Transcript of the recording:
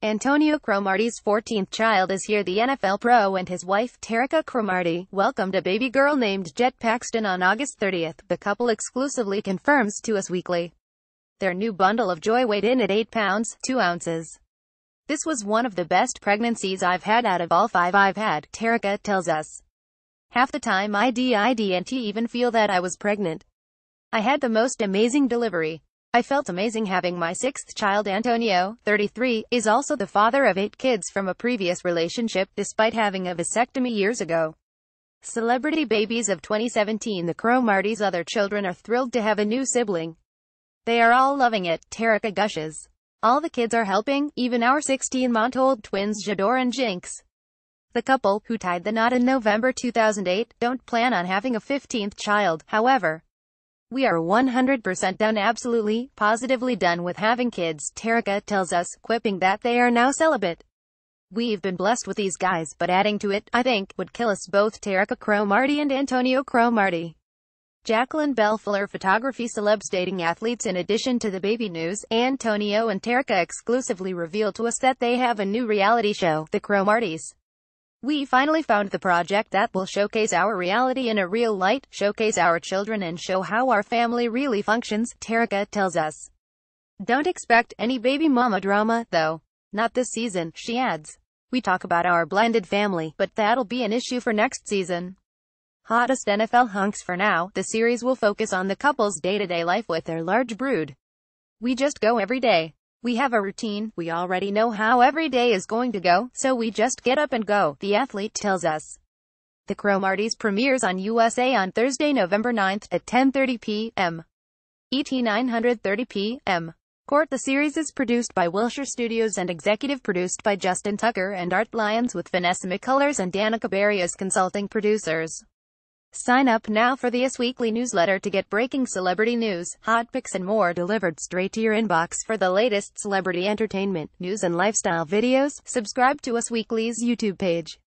Antonio Cromartie's 14th child is here. The NFL pro and his wife, Terricka Cromartie, welcomed a baby girl named Jet Paxton on August 30th, the couple exclusively confirms to Us Weekly. Their new bundle of joy weighed in at 8 pounds, 2 ounces. "This was one of the best pregnancies I've had out of all 5 I've had," Terricka tells us. "Half the time I didn't even feel that I was pregnant. I had the most amazing delivery. I felt amazing having my 6th child." Antonio, 33, is also the father of 8 kids from a previous relationship, despite having a vasectomy years ago. Celebrity babies of 2017, the Cromarties' other children are thrilled to have a new sibling. "They are all loving it," Terricka gushes. "All the kids are helping, even our 16-month-old twins Jador and Jinx." The couple, who tied the knot in November 2008, don't plan on having a 15th child, however. "We are 100% done, absolutely, positively done with having kids," Terricka tells us, quipping that they are now celibate. "We've been blessed with these guys, but adding to it, I think, would kill us both." Terricka Cromartie and Antonio Cromartie. Jacqueline Bell Fuller Photography. Celebs dating athletes. In addition to the baby news, Antonio and Terricka exclusively revealed to us that they have a new reality show, The Cromarties. "We finally found the project that will showcase our reality in a real light, showcase our children and show how our family really functions," Terricka tells us. "Don't expect any baby mama drama, though. Not this season," she adds. "We talk about our blended family, but that'll be an issue for next season." Hottest NFL hunks. For now, the series will focus on the couple's day-to-day life with their large brood. "We just go every day. We have a routine. We already know how every day is going to go, so we just get up and go," the athlete tells us. The Cromarties premieres on USA on Thursday, November 9th, at 10:30 p.m. ET 9:30 p.m. Court. The series is produced by Wilshire Studios and executive produced by Justin Tucker and Art Lyons, with Vanessa McCullers and Danica Berry as consulting producers. Sign up now for the Us Weekly newsletter to get breaking celebrity news, hot pics and more delivered straight to your inbox. For the latest celebrity entertainment, news and lifestyle videos, subscribe to Us Weekly's YouTube page.